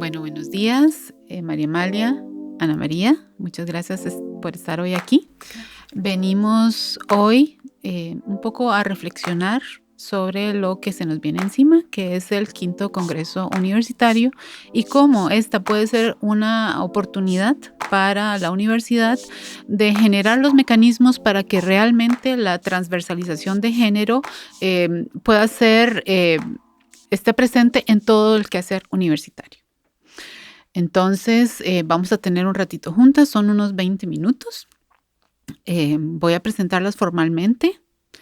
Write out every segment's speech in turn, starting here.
Bueno, buenos días, María Amalia, Ana María. Muchas gracias por estar hoy aquí. Venimos hoy un poco a reflexionar sobre lo que se nos viene encima, que es el quinto Congreso Universitario y cómo esta puede ser una oportunidad para la universidad de generar los mecanismos para que realmente la transversalización de género pueda ser, esté presente en todo el quehacer universitario. Entonces, vamos a tener un ratito juntas, son unos 20 minutos. Voy a presentarlas formalmente,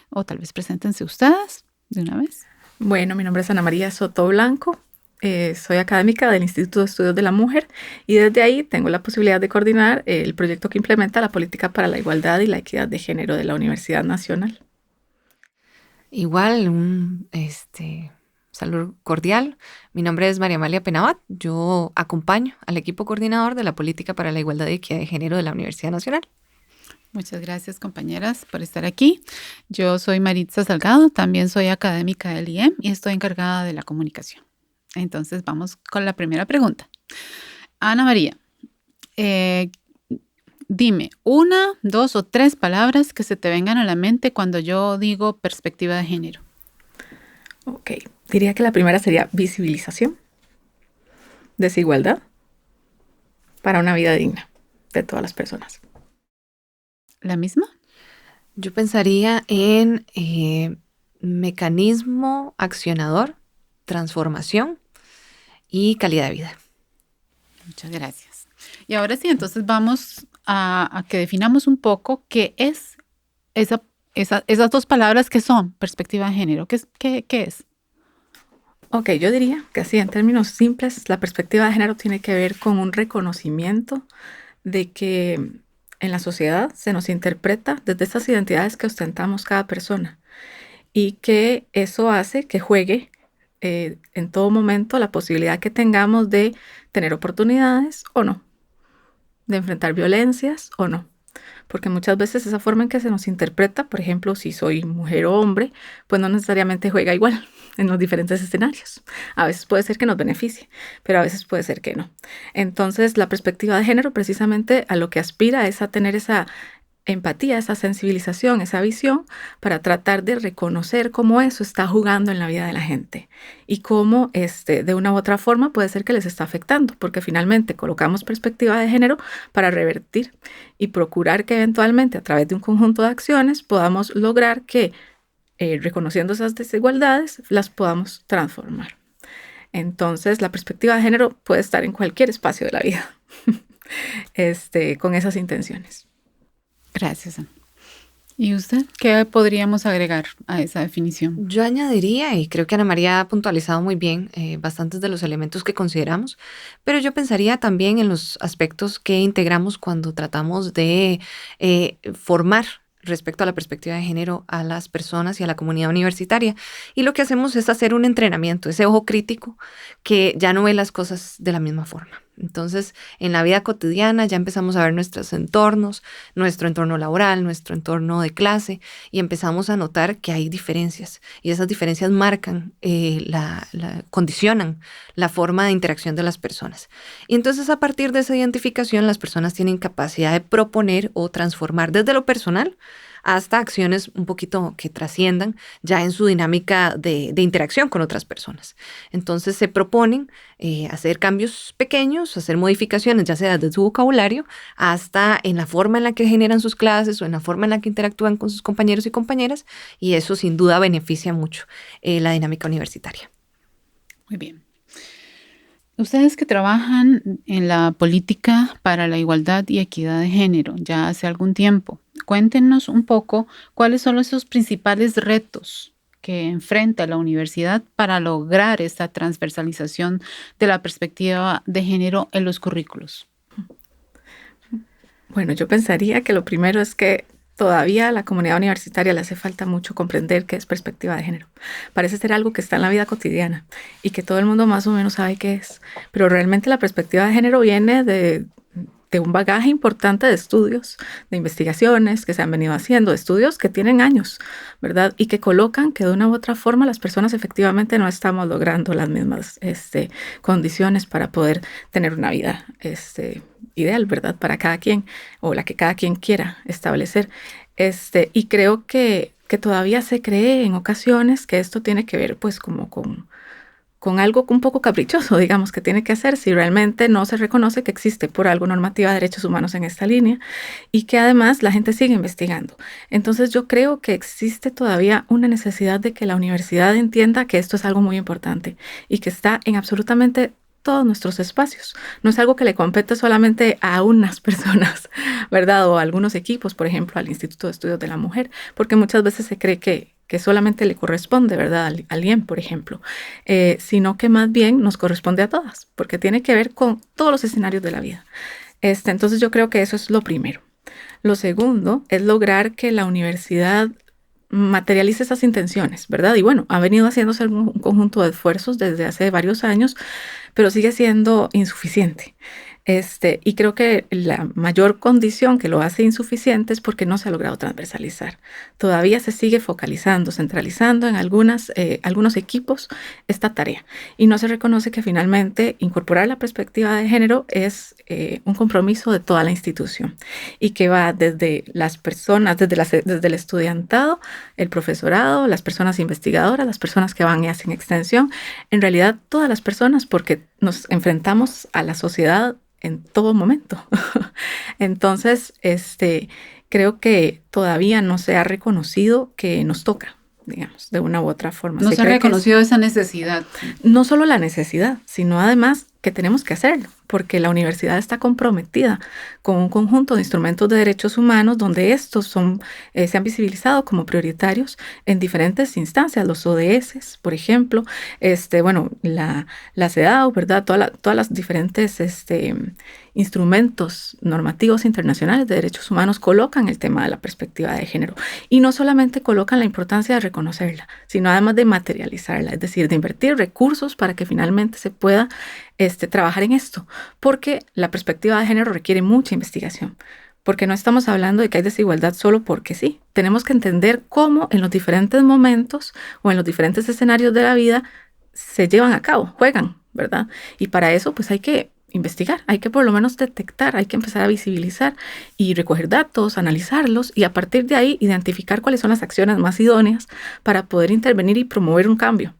o tal vez preséntense ustedes de una vez. Bueno, mi nombre es Ana María Soto Blanco, soy académica del Instituto de Estudios de la Mujer y desde ahí tengo la posibilidad de coordinar el proyecto que implementa la política para la igualdad y la equidad de género de la Universidad Nacional. Igual, un saludo cordial. Mi nombre es María Amalia Penabat. Yo acompaño al equipo coordinador de la política para la igualdad y equidad de género de la Universidad Nacional. Muchas gracias, compañeras, por estar aquí. Yo soy Maritza Salgado, también soy académica del IEM y estoy encargada de la comunicación. Entonces, vamos con la primera pregunta. Ana María, dime 1, 2 o 3 palabras que se te vengan a la mente cuando yo digo perspectiva de género. Ok, diría que la primera sería visibilización, desigualdad para una vida digna de todas las personas. ¿La misma? Yo pensaría en mecanismo accionador, transformación y calidad de vida. Muchas gracias. Y ahora sí, entonces vamos a que definamos un poco qué es esas dos palabras que son perspectiva de género. ¿Qué es? Ok, yo diría que así en términos simples, la perspectiva de género tiene que ver con un reconocimiento de que en la sociedad se nos interpreta desde esas identidades que ostentamos cada persona y que eso hace que juegue en todo momento la posibilidad que tengamos de tener oportunidades o no, de enfrentar violencias o no. Porque muchas veces esa forma en que se nos interpreta, por ejemplo, si soy mujer o hombre, pues no necesariamente juega igual en los diferentes escenarios. A veces puede ser que nos beneficie, pero a veces puede ser que no. Entonces, la perspectiva de género precisamente a lo que aspira es a tener esa empatía, esa sensibilización, esa visión para tratar de reconocer cómo eso está jugando en la vida de la gente y cómo de una u otra forma puede ser que les está afectando, porque finalmente colocamos perspectiva de género para revertir y procurar que eventualmente a través de un conjunto de acciones podamos lograr que reconociendo esas desigualdades las podamos transformar. Entonces la perspectiva de género puede estar en cualquier espacio de la vida con esas intenciones. Gracias, Ana. ¿Y usted qué podríamos agregar a esa definición? Yo añadiría, y creo que Ana María ha puntualizado muy bien bastantes de los elementos que consideramos, pero yo pensaría también en los aspectos que integramos cuando tratamos de formar respecto a la perspectiva de género a las personas y a la comunidad universitaria. Y lo que hacemos es hacer un entrenamiento, ese ojo crítico que ya no ve las cosas de la misma forma. Entonces, en la vida cotidiana ya empezamos a ver nuestros entornos, nuestro entorno laboral, nuestro entorno de clase, y empezamos a notar que hay diferencias. Y esas diferencias marcan, condicionan la forma de interacción de las personas. Y entonces, a partir de esa identificación, las personas tienen capacidad de proponer o transformar desde lo personal hasta acciones un poquito que trasciendan ya en su dinámica de interacción con otras personas. Entonces se proponen hacer cambios pequeños, hacer modificaciones, ya sea desde su vocabulario hasta en la forma en la que generan sus clases o en la forma en la que interactúan con sus compañeros y compañeras, y eso sin duda beneficia mucho la dinámica universitaria. Muy bien. Ustedes que trabajan en la política para la igualdad y equidad de género ya hace algún tiempo, cuéntenos un poco cuáles son esos principales retos que enfrenta la universidad para lograr esta transversalización de la perspectiva de género en los currículos. Bueno, yo pensaría que lo primero es que todavía a la comunidad universitaria le hace falta mucho comprender qué es perspectiva de género. Parece ser algo que está en la vida cotidiana y que todo el mundo más o menos sabe qué es, pero realmente la perspectiva de género viene de de un bagaje importante de estudios, de investigaciones que se han venido haciendo, estudios que tienen años, ¿verdad? Y que colocan que de una u otra forma las personas efectivamente no estamos logrando las mismas condiciones para poder tener una vida ideal, ¿verdad? Para cada quien, o la que cada quien quiera establecer. Y creo que todavía se cree en ocasiones que esto tiene que ver pues como con algo un poco caprichoso, digamos, que tiene que hacer si realmente no se reconoce que existe por algo normativa de derechos humanos en esta línea y que además la gente sigue investigando. Entonces yo creo que existe todavía una necesidad de que la universidad entienda que esto es algo muy importante y que está en absolutamente todos nuestros espacios. No es algo que le compete solamente a unas personas, ¿verdad? O a algunos equipos, por ejemplo, al Instituto de Estudios de la Mujer, porque muchas veces se cree que solamente le corresponde, ¿verdad? A alguien, por ejemplo, sino que más bien nos corresponde a todas, porque tiene que ver con todos los escenarios de la vida. Entonces yo creo que eso es lo primero. Lo segundo es lograr que la universidad materialice esas intenciones, ¿verdad? Y bueno, ha venido haciéndose un conjunto de esfuerzos desde hace varios años, pero sigue siendo insuficiente. Y creo que la mayor condición que lo hace insuficiente es porque no se ha logrado transversalizar. Todavía se sigue focalizando, centralizando en algunos equipos esta tarea. Y no se reconoce que finalmente incorporar la perspectiva de género es un compromiso de toda la institución y que va desde las personas, desde el estudiantado, el profesorado, las personas investigadoras, las personas que van y hacen extensión, en realidad todas las personas, porque nos enfrentamos a la sociedad en todo momento. Entonces, creo que todavía no se ha reconocido que nos toca, digamos, de una u otra forma. No se ha reconocido esa necesidad. No solo la necesidad, sino además que tenemos que hacerlo, porque la universidad está comprometida con un conjunto de instrumentos de derechos humanos donde estos se han visibilizado como prioritarios en diferentes instancias, los ODS, por ejemplo, la CEDAW, ¿verdad? Todas las diferentes instrumentos normativos internacionales de derechos humanos colocan el tema de la perspectiva de género y no solamente colocan la importancia de reconocerla, sino además de materializarla, es decir, de invertir recursos para que finalmente se pueda trabajar en esto, porque la perspectiva de género requiere mucha investigación, porque no estamos hablando de que hay desigualdad solo porque sí. Tenemos que entender cómo en los diferentes momentos o en los diferentes escenarios de la vida se llevan a cabo, juegan, ¿verdad? Y para eso pues hay que investigar, hay que por lo menos detectar, hay que empezar a visibilizar y recoger datos, analizarlos y a partir de ahí identificar cuáles son las acciones más idóneas para poder intervenir y promover un cambio.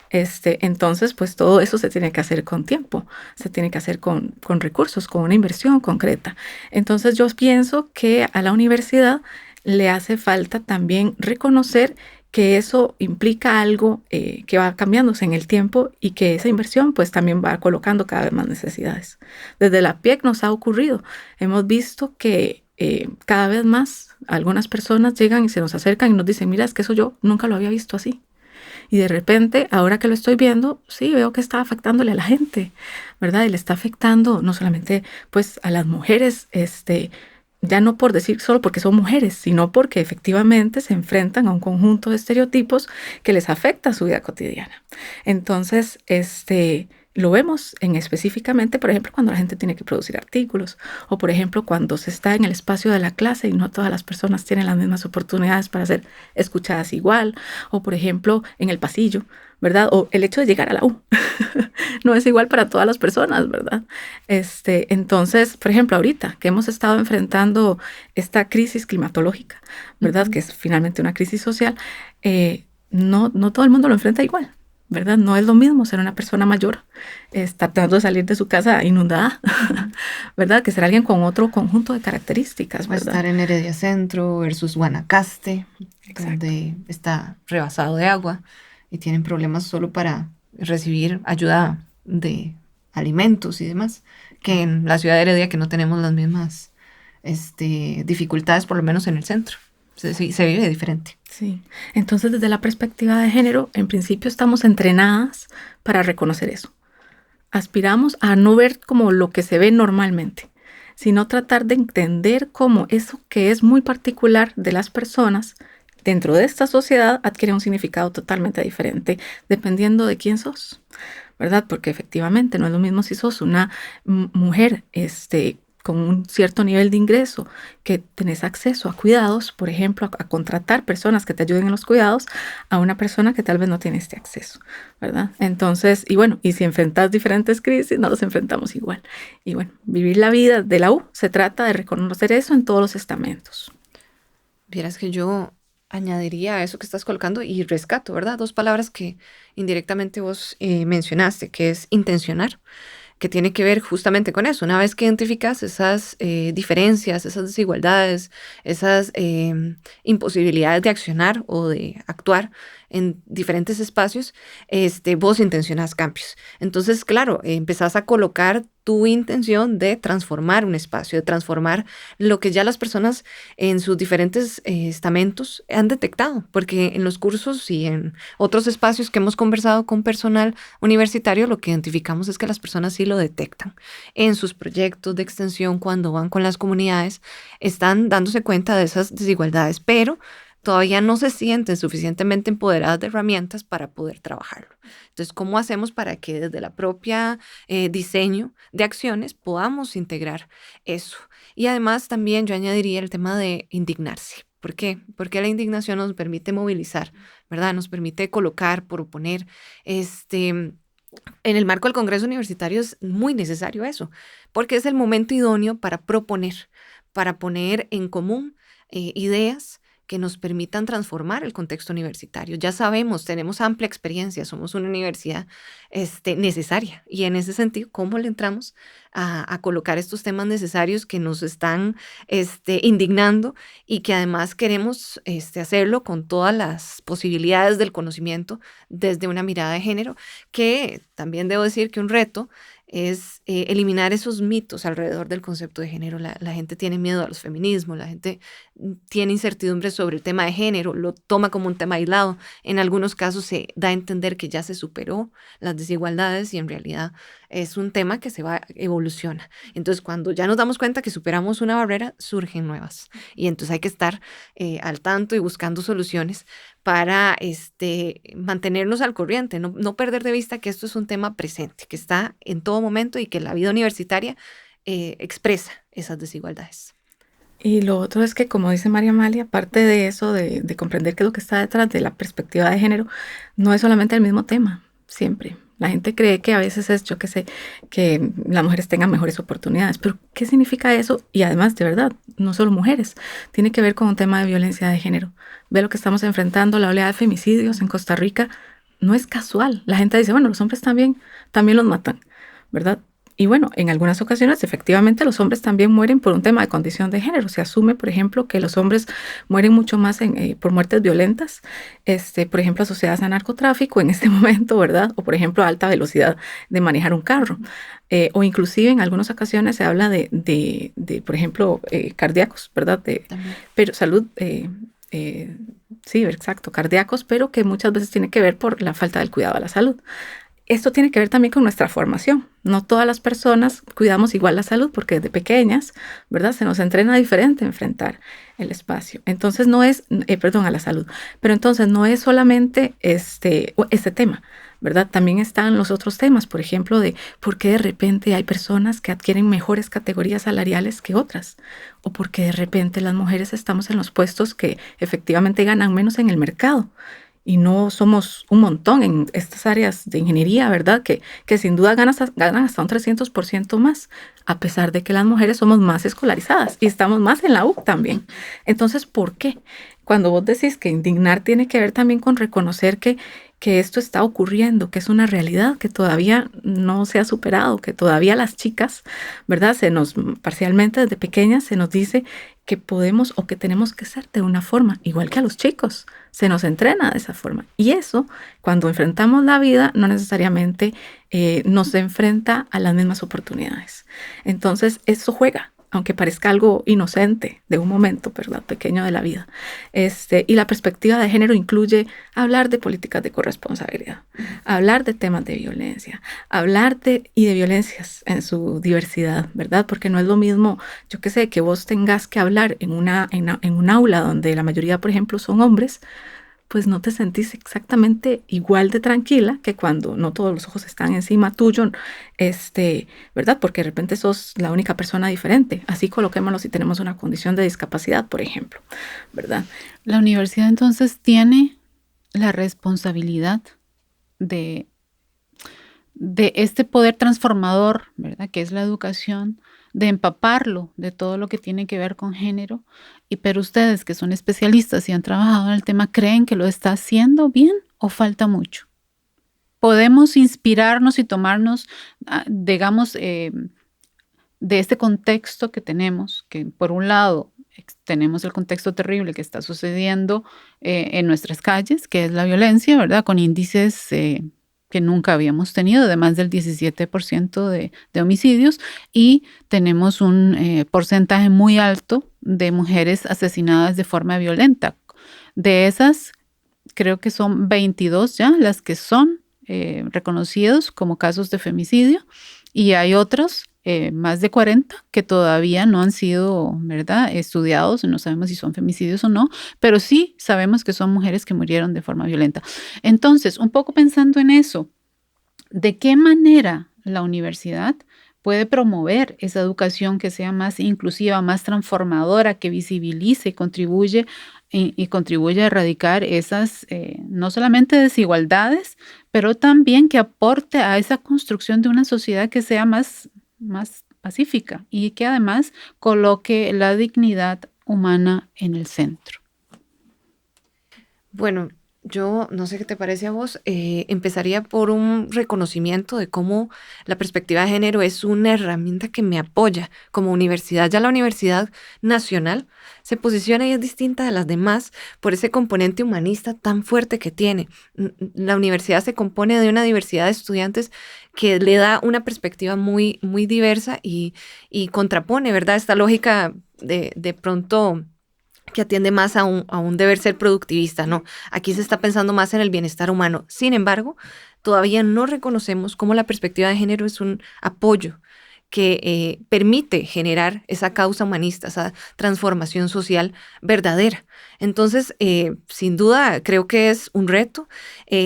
Entonces, pues todo eso se tiene que hacer con tiempo, se tiene que hacer con recursos, con una inversión concreta. Entonces yo pienso que a la universidad le hace falta también reconocer que eso implica algo que va cambiándose en el tiempo y que esa inversión pues también va colocando cada vez más necesidades. Desde la PIEC nos ha ocurrido, hemos visto que cada vez más algunas personas llegan y se nos acercan y nos dicen, mira, es que eso yo nunca lo había visto así. Y de repente, ahora que lo estoy viendo, sí, veo que está afectándole a la gente, ¿verdad? Y le está afectando no solamente pues a las mujeres, ya no por decir solo porque son mujeres, sino porque efectivamente se enfrentan a un conjunto de estereotipos que les afecta a su vida cotidiana. Entonces, lo vemos específicamente, por ejemplo, cuando la gente tiene que producir artículos o, por ejemplo, cuando se está en el espacio de la clase y no todas las personas tienen las mismas oportunidades para ser escuchadas igual o, por ejemplo, en el pasillo, ¿verdad? O el hecho de llegar a la U no es igual para todas las personas, ¿verdad? Entonces, por ejemplo, ahorita que hemos estado enfrentando esta crisis climatológica, ¿verdad? Que es finalmente una crisis social, no todo el mundo lo enfrenta igual, ¿verdad? No es lo mismo ser una persona mayor, tratando de salir de su casa inundada, ¿verdad? Que ser alguien con otro conjunto de características, ¿verdad? O estar en Heredia Centro versus Guanacaste, Exacto. donde está rebasado de agua y tienen problemas solo para recibir ayuda de alimentos y demás, que en la ciudad de Heredia, que no tenemos las mismas dificultades, por lo menos en el centro. Se vive diferente. Sí, entonces desde la perspectiva de género, en principio estamos entrenadas para reconocer eso. Aspiramos a no ver como lo que se ve normalmente, sino tratar de entender cómo eso que es muy particular de las personas dentro de esta sociedad adquiere un significado totalmente diferente dependiendo de quién sos, ¿verdad? Porque efectivamente no es lo mismo si sos una mujer con un cierto nivel de ingreso, que tenés acceso a cuidados, por ejemplo, a contratar personas que te ayuden en los cuidados, a una persona que tal vez no tiene este acceso, ¿verdad? Entonces, y bueno, y si enfrentas diferentes crisis, no los enfrentamos igual. Y bueno, vivir la vida de la U se trata de reconocer eso en todos los estamentos. Vieras que yo añadiría a eso que estás colocando y rescato, ¿verdad? Dos palabras que indirectamente vos mencionaste, que es intencionar, que tiene que ver justamente con eso. Una vez que identificas esas diferencias, esas desigualdades, esas imposibilidades de accionar o de actuar en diferentes espacios, vos intencionas cambios. Entonces, claro, empezás a colocar tu intención de transformar un espacio, de transformar lo que ya las personas en sus diferentes estamentos han detectado, porque en los cursos y en otros espacios que hemos conversado con personal universitario, lo que identificamos es que las personas sí lo detectan. En sus proyectos de extensión, cuando van con las comunidades, están dándose cuenta de esas desigualdades, pero todavía no se sienten suficientemente empoderadas de herramientas para poder trabajarlo. Entonces, ¿cómo hacemos para que desde la propia diseño de acciones podamos integrar eso? Y además también yo añadiría el tema de indignarse. ¿Por qué? Porque la indignación nos permite movilizar, ¿verdad? Nos permite colocar, proponer. En el marco del Congreso Universitario es muy necesario eso, porque es el momento idóneo para proponer, para poner en común ideas que nos permitan transformar el contexto universitario. Ya sabemos, tenemos amplia experiencia, somos una universidad necesaria y en ese sentido, ¿cómo le entramos a colocar estos temas necesarios que nos están indignando y que además queremos hacerlo con todas las posibilidades del conocimiento desde una mirada de género, que también debo decir que un reto es eliminar esos mitos alrededor del concepto de género. La gente tiene miedo a los feminismos, la gente tiene incertidumbre sobre el tema de género, lo toma como un tema aislado. En algunos casos se da a entender que ya se superó las desigualdades y en realidad es un tema que evoluciona. Entonces, cuando ya nos damos cuenta que superamos una barrera, surgen nuevas. Y entonces hay que estar al tanto y buscando soluciones para mantenernos al corriente, no perder de vista que esto es un tema presente, que está en todo momento y que la vida universitaria expresa esas desigualdades. Y lo otro es que, como dice María Amalia, aparte de eso, de comprender qué es lo que está detrás de la perspectiva de género, no es solamente el mismo tema, siempre. La gente cree que a veces es, yo qué sé, que las mujeres tengan mejores oportunidades, pero ¿qué significa eso? Y además, de verdad, no solo mujeres, tiene que ver con un tema de violencia de género. Ve lo que estamos enfrentando, la oleada de femicidios en Costa Rica, no es casual. La gente dice, bueno, los hombres también los matan, ¿verdad? Y bueno, en algunas ocasiones efectivamente los hombres también mueren por un tema de condición de género. Se asume, por ejemplo, que los hombres mueren mucho más por muertes violentas, por ejemplo, asociadas a narcotráfico en este momento, ¿verdad? O por ejemplo, a alta velocidad de manejar un carro. O inclusive en algunas ocasiones se habla de por ejemplo, cardíacos, ¿verdad? Pero salud... sí, exacto, cardíacos, pero que muchas veces tiene que ver por la falta del cuidado a la salud. Esto tiene que ver también con nuestra formación. No todas las personas cuidamos igual la salud porque desde pequeñas, ¿verdad? Se nos entrena diferente a enfrentar el espacio. Entonces no es, a la salud. Pero entonces no es solamente este tema, ¿verdad? También están los otros temas, por ejemplo, de por qué de repente hay personas que adquieren mejores categorías salariales que otras, o por qué de repente las mujeres estamos en los puestos que efectivamente ganan menos en el mercado. Y no somos un montón en estas áreas de ingeniería, ¿verdad? Que sin duda ganan hasta un 300% más, a pesar de que las mujeres somos más escolarizadas y estamos más en la U también. Entonces, ¿por qué? Cuando vos decís que indignar tiene que ver también con reconocer que esto está ocurriendo, que es una realidad que todavía no se ha superado, que todavía las chicas, ¿verdad? Parcialmente desde pequeñas se nos dice que podemos o que tenemos que ser de una forma, igual que a los chicos, se nos entrena de esa forma. Y eso, cuando enfrentamos la vida, no necesariamente nos enfrenta a las mismas oportunidades. Entonces, eso juega, aunque parezca algo inocente de un momento, ¿verdad? Pequeño de la vida. Y la perspectiva de género incluye hablar de políticas de corresponsabilidad, hablar de temas de violencia, hablar de violencias en su diversidad, ¿verdad? Porque no es lo mismo, yo qué sé, que vos tengas que hablar en un aula donde la mayoría, por ejemplo, son hombres, pues no te sentís exactamente igual de tranquila que cuando no todos los ojos están encima tuyo, ¿verdad? Porque de repente sos la única persona diferente. Así coloquémoslo si tenemos una condición de discapacidad, por ejemplo, ¿verdad? La universidad entonces tiene la responsabilidad de este poder transformador, ¿verdad? Que es la educación, de empaparlo de todo lo que tiene que ver con género. Pero ustedes que son especialistas y han trabajado en el tema, ¿creen que lo está haciendo bien o falta mucho? Podemos inspirarnos y tomarnos, digamos, de este contexto que tenemos, que por un lado tenemos el contexto terrible que está sucediendo en nuestras calles, que es la violencia, ¿verdad? Con índices que nunca habíamos tenido, de más del 17% de homicidios, y tenemos un porcentaje muy alto de mujeres asesinadas de forma violenta. De esas, creo que son 22 ya las que son reconocidos como casos de femicidio, y hay otros, más de 40, que todavía no han sido, ¿verdad?, estudiados, no sabemos si son femicidios o no, pero sí sabemos que son mujeres que murieron de forma violenta. Entonces, un poco pensando en eso, ¿de qué manera la universidad puede promover esa educación que sea más inclusiva, más transformadora, que visibilice y contribuye a erradicar esas, no solamente desigualdades, pero también que aporte a esa construcción de una sociedad que sea más pacífica y que además coloque la dignidad humana en el centro? Bueno, yo no sé qué te parece a vos, empezaría por un reconocimiento de cómo la perspectiva de género es una herramienta que me apoya como universidad. Ya la Universidad Nacional se posiciona y es distinta de las demás por ese componente humanista tan fuerte que tiene. La universidad se compone de una diversidad de estudiantes que le da una perspectiva muy, muy diversa y contrapone, ¿verdad? Esta lógica de pronto que atiende más a un deber ser productivista, ¿no? Aquí se está pensando más en el bienestar humano. Sin embargo, todavía no reconocemos cómo la perspectiva de género es un apoyo que permite generar esa causa humanista, esa transformación social verdadera. Entonces, sin duda, creo que es un reto.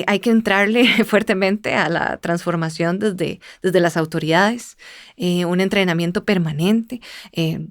Hay que entrarle fuertemente a la transformación desde las autoridades, un entrenamiento permanente.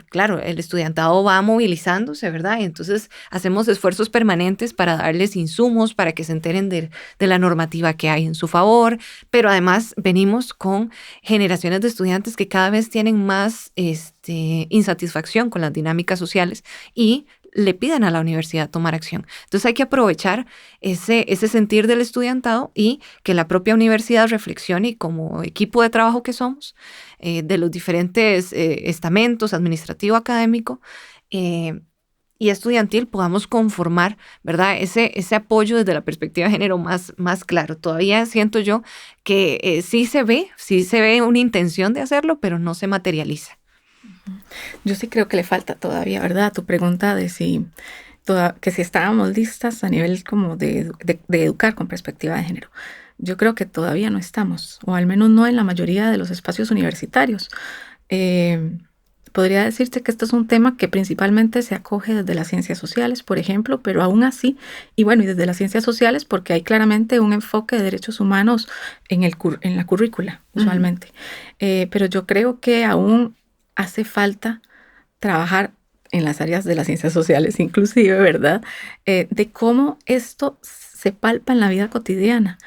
Claro, el estudiantado va movilizándose, ¿verdad? Y entonces hacemos esfuerzos permanentes para darles insumos, para que se enteren de la normativa que hay en su favor, pero además venimos con generaciones de estudiantes que cada vez tienen más insatisfacción con las dinámicas sociales y le piden a la universidad tomar acción. Entonces hay que aprovechar ese sentir del estudiantado y que la propia universidad reflexione, y como equipo de trabajo que somos, de los diferentes estamentos administrativo, académico y estudiantil, podamos conformar, ¿verdad?, ese apoyo desde la perspectiva de género más claro. Todavía siento yo que sí se ve una intención de hacerlo, pero no se materializa. Yo sí creo que le falta todavía, ¿verdad? A tu pregunta de que si estábamos listas a nivel como de educar con perspectiva de género. Yo creo que todavía no estamos, o al menos no en la mayoría de los espacios universitarios. Podría decirte que esto es un tema que principalmente se acoge desde las ciencias sociales, por ejemplo, pero aún así, y desde las ciencias sociales, porque hay claramente un enfoque de derechos humanos en la currícula, usualmente. Pero yo creo que aún hace falta trabajar en las áreas de las ciencias sociales, inclusive, ¿verdad? De cómo esto se palpa en la vida cotidiana.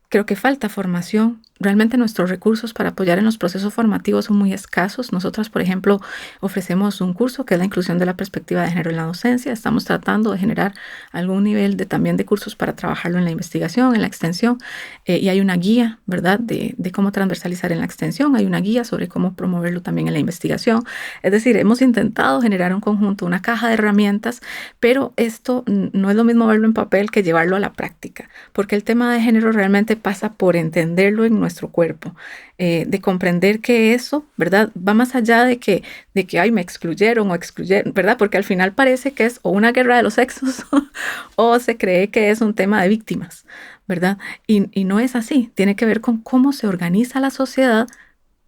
Creo que falta formación. Realmente nuestros recursos para apoyar en los procesos formativos son muy escasos. Nosotras, por ejemplo, ofrecemos un curso que es la inclusión de la perspectiva de género en la docencia. Estamos tratando de generar algún nivel también de cursos para trabajarlo en la investigación, en la extensión. Y hay una guía, ¿verdad?, de cómo transversalizar en la extensión. Hay una guía sobre cómo promoverlo también en la investigación. Es decir, hemos intentado generar un conjunto, una caja de herramientas, pero esto no es lo mismo verlo en papel que llevarlo a la práctica, porque el tema de género realmente pasa por entenderlo en nuestro cuerpo, de comprender que eso, ¿verdad?, va más allá de que ay, me excluyeron, ¿verdad? Porque al final parece que es o una guerra de los sexos o se cree que es un tema de víctimas, ¿verdad? Y no es así. Tiene que ver con cómo se organiza la sociedad,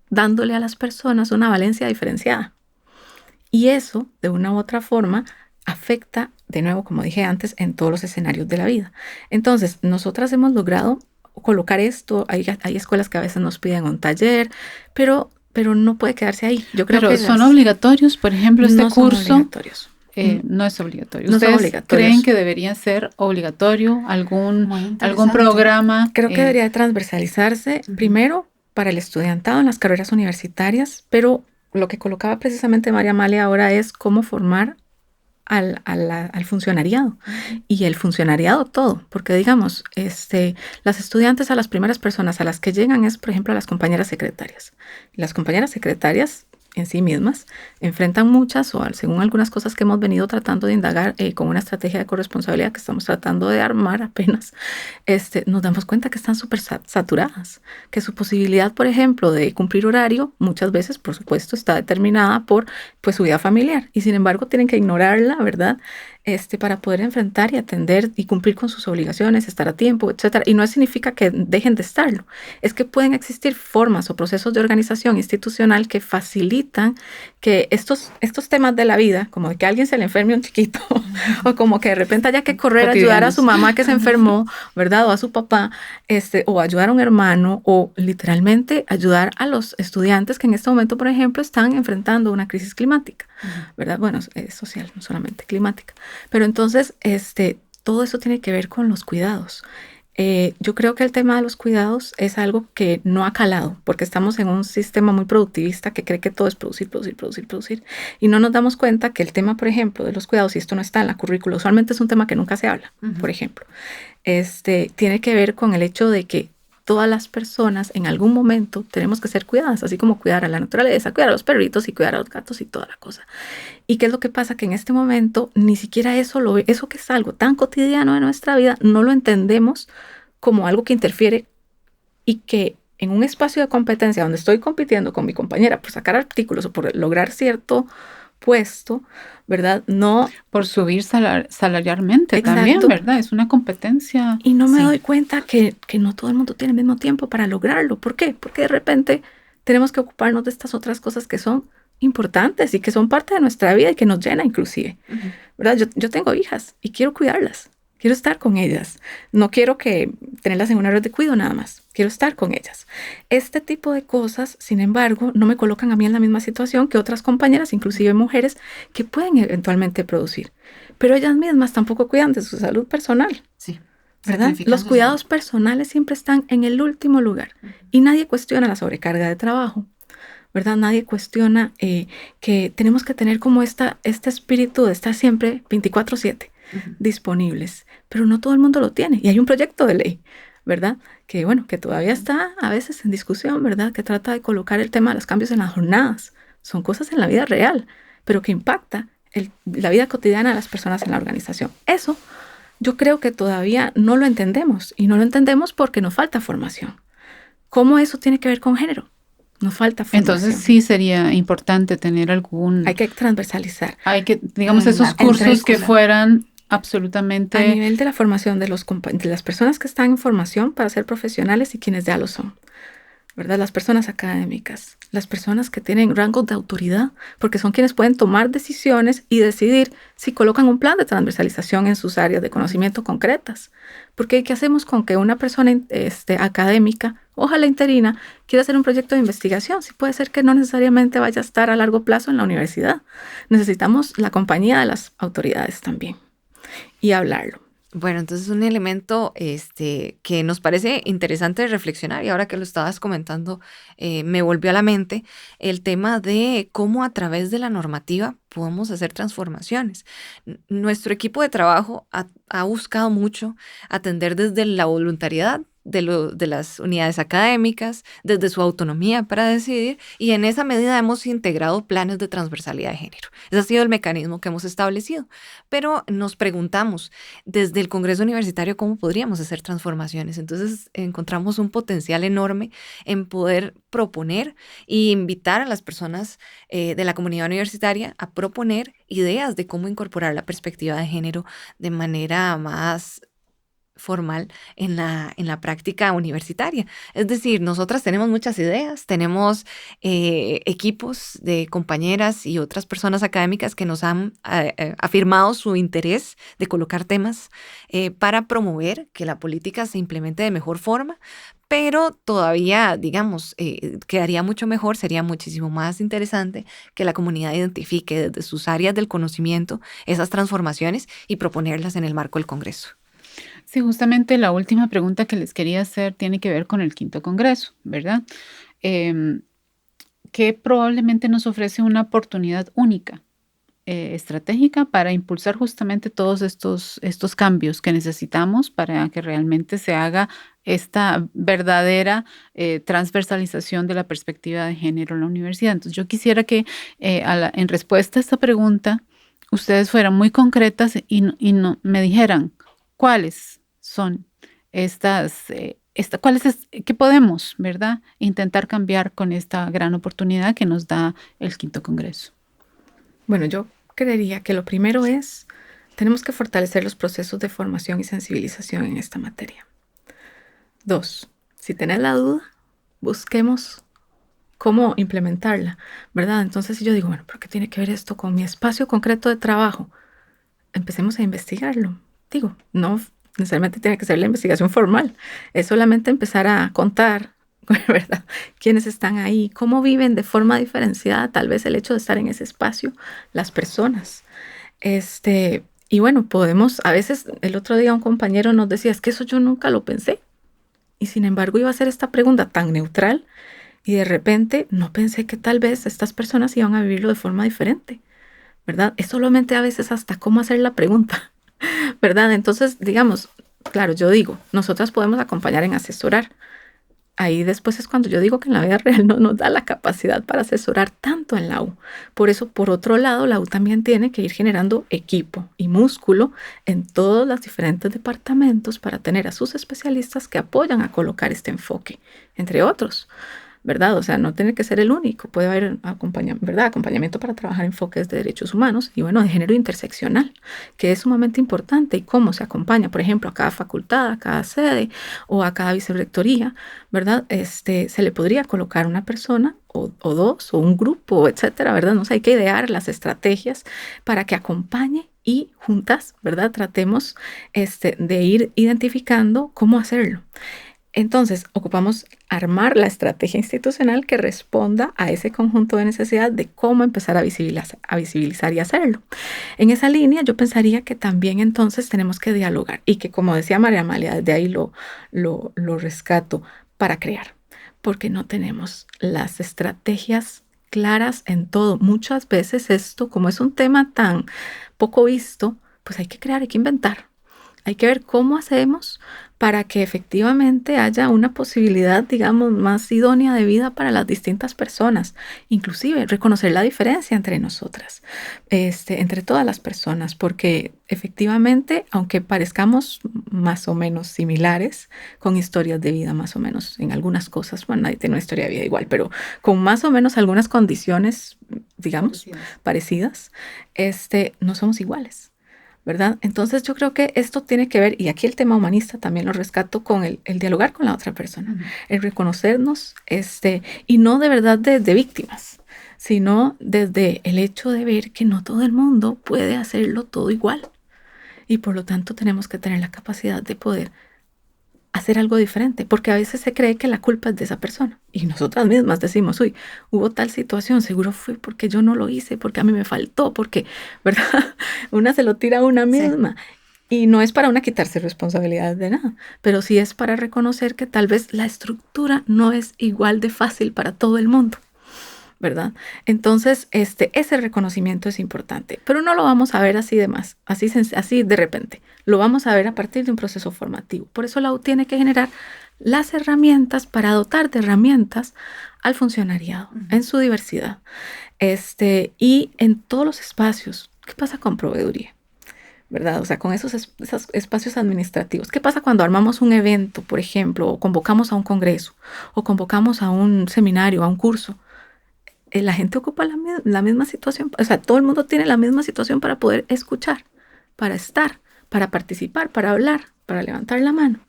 dándole a las personas una valencia diferenciada. Y eso, de una u otra forma, afecta, de nuevo, como dije antes, en todos los escenarios de la vida. Entonces, nosotras hemos logrado colocar esto. Hay escuelas que a veces nos piden un taller, pero no puede quedarse ahí. Yo creo Pero que son obligatorios, por ejemplo, este no son curso obligatorios. no es obligatorio. No son ¿Ustedes obligatorios. creen que debería ser obligatorio Muy algún interesante. programa? Creo que debería transversalizarse primero para el estudiantado en las carreras universitarias, pero lo que colocaba precisamente María Amalia ahora es cómo formar al funcionariado y el funcionariado todo, porque digamos, las estudiantes, a las primeras personas a las que llegan es, por ejemplo, a las compañeras secretarias. Las compañeras secretarias en sí mismas enfrentan muchas, o según algunas cosas que hemos venido tratando de indagar con una estrategia de corresponsabilidad que estamos tratando de armar apenas, nos damos cuenta que están súper saturadas, que su posibilidad, por ejemplo, de cumplir horario muchas veces, por supuesto, está determinada por pues su vida familiar, y sin embargo tienen que ignorarla, ¿verdad? Para poder enfrentar y atender y cumplir con sus obligaciones, estar a tiempo, etcétera. Y no significa que dejen de estarlo, es que pueden existir formas o procesos de organización institucional que facilitan que estos temas de la vida, como de que a alguien se le enferme un chiquito, o como que de repente haya que correr a ayudar a su mamá que se enfermó, ¿verdad? O a su papá, o ayudar a un hermano, o literalmente ayudar a los estudiantes que en este momento, por ejemplo, están enfrentando una crisis climática, ¿verdad? Bueno, es social, no solamente climática. Pero entonces, todo eso tiene que ver con los cuidados. Yo creo que el tema de los cuidados es algo que no ha calado, porque estamos en un sistema muy productivista que cree que todo es producir, producir, producir, producir, y no nos damos cuenta que el tema, por ejemplo, de los cuidados, y esto no está en la currícula, usualmente es un tema que nunca se habla, por ejemplo, tiene que ver con el hecho de que todas las personas en algún momento tenemos que ser cuidadas, así como cuidar a la naturaleza, cuidar a los perritos y cuidar a los gatos y toda la cosa. ¿Y qué es lo que pasa? Que en este momento ni siquiera eso que es algo tan cotidiano de nuestra vida, no lo entendemos como algo que interfiere, y que en un espacio de competencia donde estoy compitiendo con mi compañera por sacar artículos o por lograr cierto puesto, ¿verdad? No. Por subir salarialmente. Exacto. También, ¿verdad? Es una competencia. Y no me doy cuenta que no todo el mundo tiene el mismo tiempo para lograrlo. ¿Por qué? Porque de repente tenemos que ocuparnos de estas otras cosas que son importantes y que son parte de nuestra vida y que nos llena inclusive, ¿verdad? Yo tengo hijas y quiero cuidarlas. Quiero estar con ellas. No quiero que tenerlas en una red de cuidado nada más. Quiero estar con ellas. Este tipo de cosas, sin embargo, no me colocan a mí en la misma situación que otras compañeras, inclusive mujeres, que pueden eventualmente producir. Pero ellas mismas tampoco cuidan de su salud personal. Sí. ¿Verdad? Los cuidados personales siempre están en el último lugar. Y nadie cuestiona la sobrecarga de trabajo, ¿verdad? Nadie cuestiona que tenemos que tener como este espíritu de estar siempre 24/7 disponibles, pero no todo el mundo lo tiene, y hay un proyecto de ley, ¿verdad? Que bueno, que todavía está a veces en discusión, ¿verdad? Que trata de colocar el tema de los cambios en las jornadas. Son cosas en la vida real, pero que impacta la vida cotidiana de las personas en la organización. Eso yo creo que todavía no lo entendemos, y no lo entendemos porque nos falta formación. ¿Cómo eso tiene que ver con género? Nos falta formación. Entonces sí sería importante tener algún... Hay que transversalizar. Hay que, digamos, esos cursos que fueran absolutamente... A nivel de la formación de las personas que están en formación para ser profesionales y quienes ya lo son, ¿verdad? Las personas académicas, las personas que tienen rango de autoridad, porque son quienes pueden tomar decisiones y decidir si colocan un plan de transversalización en sus áreas de conocimiento concretas. Porque ¿qué hacemos con que una persona académica, ojalá interina, quiera hacer un proyecto de investigación? Sí, puede ser que no necesariamente vaya a estar a largo plazo en la universidad. Necesitamos la compañía de las autoridades también y hablarlo. Bueno, entonces un elemento que nos parece interesante de reflexionar, y ahora que lo estabas comentando, me volvió a la mente el tema de cómo a través de la normativa podemos hacer transformaciones. Nuestro equipo de trabajo ha buscado mucho atender desde la voluntariedad de las unidades académicas, desde su autonomía para decidir, y en esa medida hemos integrado planes de transversalidad de género. Ese ha sido el mecanismo que hemos establecido. Pero nos preguntamos, desde el Congreso Universitario, ¿cómo podríamos hacer transformaciones? Entonces encontramos un potencial enorme en poder proponer e invitar a las personas de la comunidad universitaria a proponer ideas de cómo incorporar la perspectiva de género de manera más formal en la práctica universitaria. Es decir, nosotras tenemos muchas ideas, tenemos equipos de compañeras y otras personas académicas que nos han afirmado su interés de colocar temas para promover que la política se implemente de mejor forma, pero todavía, digamos, quedaría mucho mejor, sería muchísimo más interesante que la comunidad identifique desde sus áreas del conocimiento esas transformaciones y proponerlas en el marco del Congreso. Sí, justamente la última pregunta que les quería hacer tiene que ver con el quinto Congreso, ¿verdad? Que probablemente nos ofrece una oportunidad única, estratégica, para impulsar justamente todos estos cambios que necesitamos para que realmente se haga esta verdadera transversalización de la perspectiva de género en la universidad. Entonces, yo quisiera que en respuesta a esta pregunta, ustedes fueran muy concretas y me dijeran cuáles son qué podemos, ¿verdad?, intentar cambiar con esta gran oportunidad que nos da el quinto Congreso. Bueno, yo creería que lo primero es, tenemos que fortalecer los procesos de formación y sensibilización en esta materia. 2, si tenés la duda, busquemos cómo implementarla, ¿verdad? Entonces, si yo digo, bueno, ¿por qué tiene que ver esto con mi espacio concreto de trabajo? Empecemos a investigarlo. Digo, no necesariamente tiene que ser la investigación formal, es solamente empezar a contar, ¿verdad?, quiénes están ahí, cómo viven de forma diferenciada, tal vez el hecho de estar en ese espacio, las personas. Y bueno, podemos, a veces el otro día un compañero nos decía, es que eso yo nunca lo pensé. Y sin embargo iba a hacer esta pregunta tan neutral y de repente no pensé que tal vez estas personas iban a vivirlo de forma diferente, ¿verdad? Es solamente a veces hasta cómo hacer la pregunta, ¿verdad? Entonces, digamos, claro, yo digo, nosotras podemos acompañar en asesorar. Ahí después es cuando yo digo que en la vida real no nos da la capacidad para asesorar tanto en la U. Por eso, por otro lado, la U también tiene que ir generando equipo y músculo en todos los diferentes departamentos para tener a sus especialistas que apoyan a colocar este enfoque, entre otros, ¿verdad? O sea, no tiene que ser el único, puede haber acompañamiento para trabajar enfoques de derechos humanos y bueno, de género interseccional, que es sumamente importante, y cómo se acompaña, por ejemplo, a cada facultad, a cada sede o a cada vicerrectoría, ¿verdad? Se le podría colocar una persona o dos o un grupo, etcétera, ¿verdad? No sé, hay que idear las estrategias para que acompañe y juntas, ¿verdad?, tratemos de ir identificando cómo hacerlo. Entonces, ocupamos armar la estrategia institucional que responda a ese conjunto de necesidad de cómo empezar a visibilizar y hacerlo. En esa línea, yo pensaría que también entonces tenemos que dialogar y que, como decía María Amalia, desde ahí lo rescato, para crear, porque no tenemos las estrategias claras en todo. Muchas veces esto, como es un tema tan poco visto, pues hay que crear, hay que inventar. Hay que ver cómo hacemos para que efectivamente haya una posibilidad, digamos, más idónea de vida para las distintas personas. Inclusive reconocer la diferencia entre nosotras, entre todas las personas, porque efectivamente, aunque parezcamos más o menos similares, con historias de vida más o menos en algunas cosas, bueno, nadie tiene una historia de vida igual, pero con más o menos algunas condiciones, digamos, parecidas, no somos iguales, ¿verdad? Entonces yo creo que esto tiene que ver, y aquí el tema humanista también lo rescato, con el dialogar con la otra persona, el reconocernos, y no de verdad de víctimas, sino desde el hecho de ver que no todo el mundo puede hacerlo todo igual, y por lo tanto tenemos que tener la capacidad de poder hacer algo diferente, porque a veces se cree que la culpa es de esa persona y nosotras mismas decimos, uy, hubo tal situación, seguro fue porque yo no lo hice, porque a mí me faltó, porque, ¿verdad? Una se lo tira a una misma. Sí. Y no es para una quitarse responsabilidades de nada, pero sí es para reconocer que tal vez la estructura no es igual de fácil para todo el mundo, ¿verdad? Entonces, ese reconocimiento es importante, pero no lo vamos a ver así de repente. Lo vamos a ver a partir de un proceso formativo. Por eso la U tiene que generar las herramientas para dotar de herramientas al funcionariado en su diversidad. Y en todos los espacios. ¿Qué pasa con proveeduría? ¿Verdad? O sea, con esos espacios administrativos. ¿Qué pasa cuando armamos un evento, por ejemplo, o convocamos a un congreso, o convocamos a un seminario, a un curso? La gente ocupa la misma situación, o sea, todo el mundo tiene la misma situación para poder escuchar, para estar, para participar, para hablar, para levantar la mano.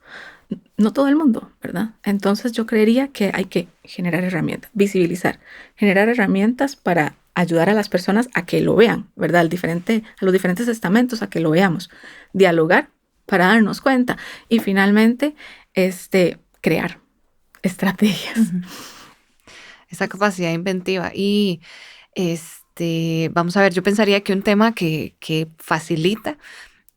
No todo el mundo, ¿verdad? Entonces yo creería que hay que generar herramientas, visibilizar, generar herramientas para ayudar a las personas a que lo vean, ¿verdad? A los diferentes estamentos a que lo veamos, dialogar para darnos cuenta y finalmente crear estrategias. Esa capacidad inventiva. Y vamos a ver, yo pensaría que un tema que facilita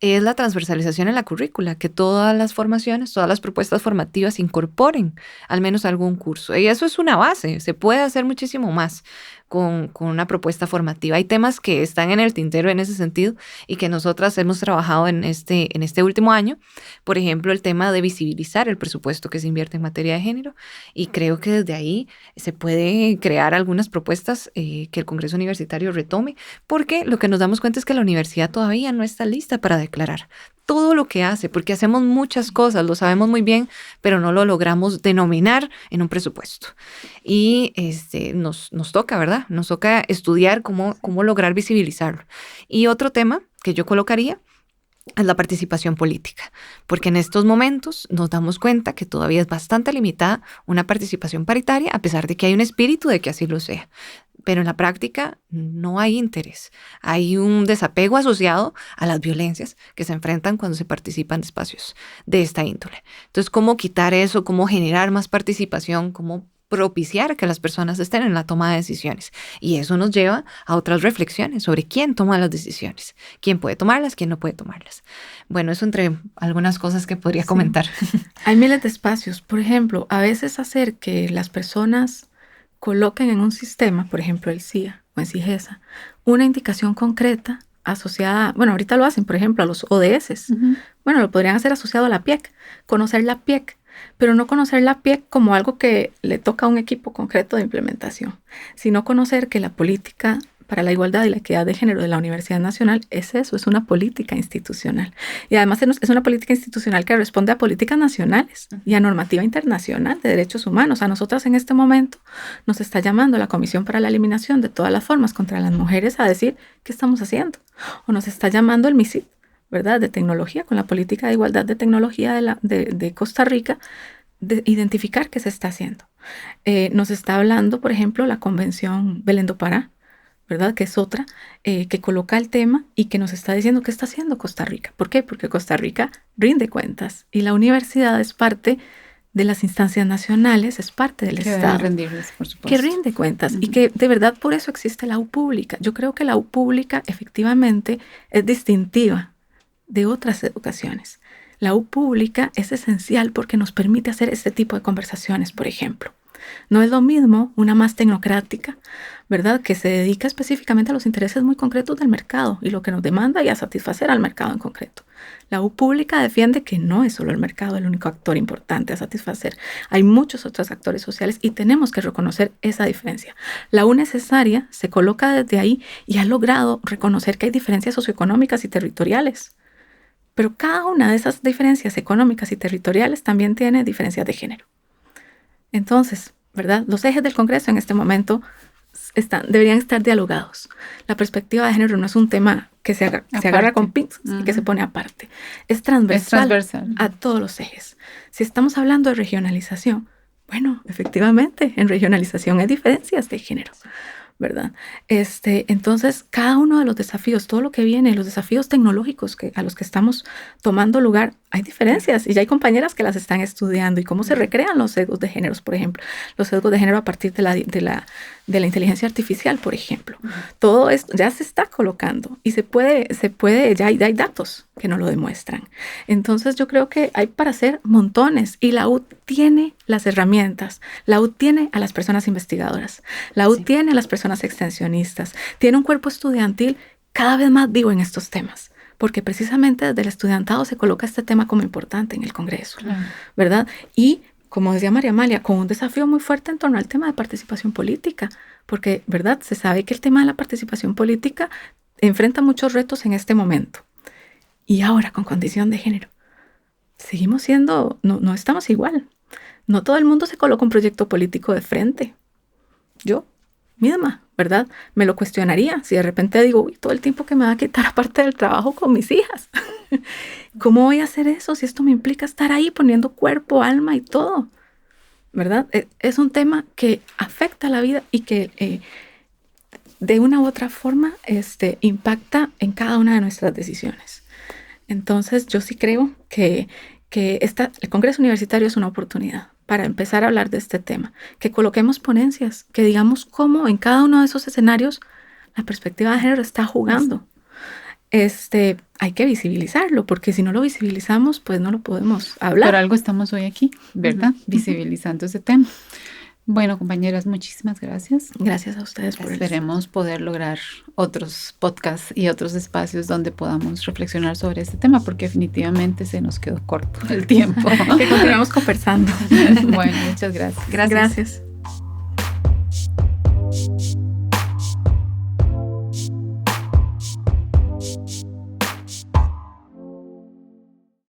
es la transversalización en la currícula, que todas las formaciones, todas las propuestas formativas incorporen al menos algún curso. Y eso es una base, se puede hacer muchísimo más con una propuesta formativa. Hay temas que están en el tintero en ese sentido y que nosotras hemos trabajado en este último año. Por ejemplo, el tema de visibilizar el presupuesto que se invierte en materia de género, y creo que desde ahí se puede crear algunas propuestas que el Congreso Universitario retome, porque lo que nos damos cuenta es que la universidad todavía no está lista para declarar todo lo que hace, porque hacemos muchas cosas, lo sabemos muy bien, pero no lo logramos denominar en un presupuesto. Y nos toca, ¿verdad? Nos toca estudiar cómo lograr visibilizarlo. Y otro tema que yo colocaría es la participación política, porque en estos momentos nos damos cuenta que todavía es bastante limitada una participación paritaria, a pesar de que hay un espíritu de que así lo sea. Pero en la práctica no hay interés. Hay un desapego asociado a las violencias que se enfrentan cuando se participan de espacios de esta índole. Entonces, ¿cómo quitar eso? ¿Cómo generar más participación? ¿Cómo propiciar que las personas estén en la toma de decisiones? Y eso nos lleva a otras reflexiones sobre quién toma las decisiones, quién puede tomarlas, quién no puede tomarlas. Bueno, eso entre algunas cosas que podría comentar. Hay miles de espacios. Por ejemplo, a veces hacer que las personas coloquen en un sistema, por ejemplo el CIA o en CIGESA, una indicación concreta asociada, bueno, ahorita lo hacen, por ejemplo, a los ODS. Bueno, lo podrían hacer asociado a la PIEC, conocer la PIEC, pero no conocer la PIEC como algo que le toca a un equipo concreto de implementación, sino conocer que la política para la igualdad y la equidad de género de la Universidad Nacional es eso, es una política institucional. Y además es una política institucional que responde a políticas nacionales y a normativa internacional de derechos humanos. A nosotras en este momento nos está llamando la Comisión para la Eliminación de todas las formas contra las mujeres a decir qué estamos haciendo. O nos está llamando el MISIT, ¿verdad?, de tecnología, con la política de igualdad de tecnología de Costa Rica, de identificar qué se está haciendo. Nos está hablando, por ejemplo, la Convención Belén do Pará, ¿verdad?, que es otra, que coloca el tema y que nos está diciendo qué está haciendo Costa Rica. ¿Por qué? Porque Costa Rica rinde cuentas y la universidad es parte de las instancias nacionales, es parte del Estado. Rendirles, por supuesto. Que rinde cuentas y que de verdad por eso existe la U pública. Yo creo que la U pública efectivamente es distintiva de otras educaciones. La U pública es esencial porque nos permite hacer este tipo de conversaciones, por ejemplo. No es lo mismo una más tecnocrática, ¿verdad?, que se dedica específicamente a los intereses muy concretos del mercado y lo que nos demanda y a satisfacer al mercado en concreto. La U pública defiende que no es solo el mercado el único actor importante a satisfacer. Hay muchos otros actores sociales y tenemos que reconocer esa diferencia. La U necesaria se coloca desde ahí y ha logrado reconocer que hay diferencias socioeconómicas y territoriales. Pero cada una de esas diferencias económicas y territoriales también tiene diferencias de género. Entonces, ¿verdad?, los ejes del Congreso en este momento deberían estar dialogados. La perspectiva de género no es un tema que se agarra con pinzas y que se pone aparte. Es transversal a todos los ejes. Si estamos hablando de regionalización, bueno, efectivamente, en regionalización hay diferencias de género, ¿verdad? Entonces, cada uno de los desafíos, todo lo que viene, los desafíos tecnológicos a los que estamos tomando lugar, hay diferencias y ya hay compañeras que las están estudiando y cómo se recrean los sesgos de géneros, por ejemplo, los sesgos de género a partir de la inteligencia artificial, por ejemplo. Todo esto ya se está colocando y ya hay datos que nos lo demuestran. Entonces yo creo que hay para hacer montones y la U tiene las herramientas, la U tiene a las personas investigadoras, la U tiene a las personas extensionistas, tiene un cuerpo estudiantil cada vez más vivo en estos temas, porque precisamente desde el estudiantado se coloca este tema como importante en el Congreso, ¿verdad? Y como decía María Amalia, con un desafío muy fuerte en torno al tema de participación política, porque, ¿verdad?, se sabe que el tema de la participación política enfrenta muchos retos en este momento. Y ahora, con condición de género, seguimos siendo, no estamos igual. No todo el mundo se coloca un proyecto político de frente. Yo misma, ¿verdad?, me lo cuestionaría si de repente digo, uy, todo el tiempo que me va a quitar aparte del trabajo con mis hijas, ¿Cómo voy a hacer eso si esto me implica estar ahí poniendo cuerpo, alma y todo? ¿Verdad? Es un tema que afecta la vida y que de una u otra forma impacta en cada una de nuestras decisiones. Entonces yo sí creo que el Congreso Universitario es una oportunidad para empezar a hablar de este tema, que coloquemos ponencias, que digamos cómo en cada uno de esos escenarios la perspectiva de género está jugando. Hay que visibilizarlo, porque si no lo visibilizamos, pues no lo podemos hablar. Por algo estamos hoy aquí, ¿verdad? Visibilizando ese tema. Bueno, compañeras, muchísimas gracias. Gracias a ustedes por Esperemos poder lograr otros podcasts y otros espacios donde podamos reflexionar sobre este tema, porque definitivamente se nos quedó corto el tiempo. Que continuamos conversando. Bueno, muchas gracias. Gracias.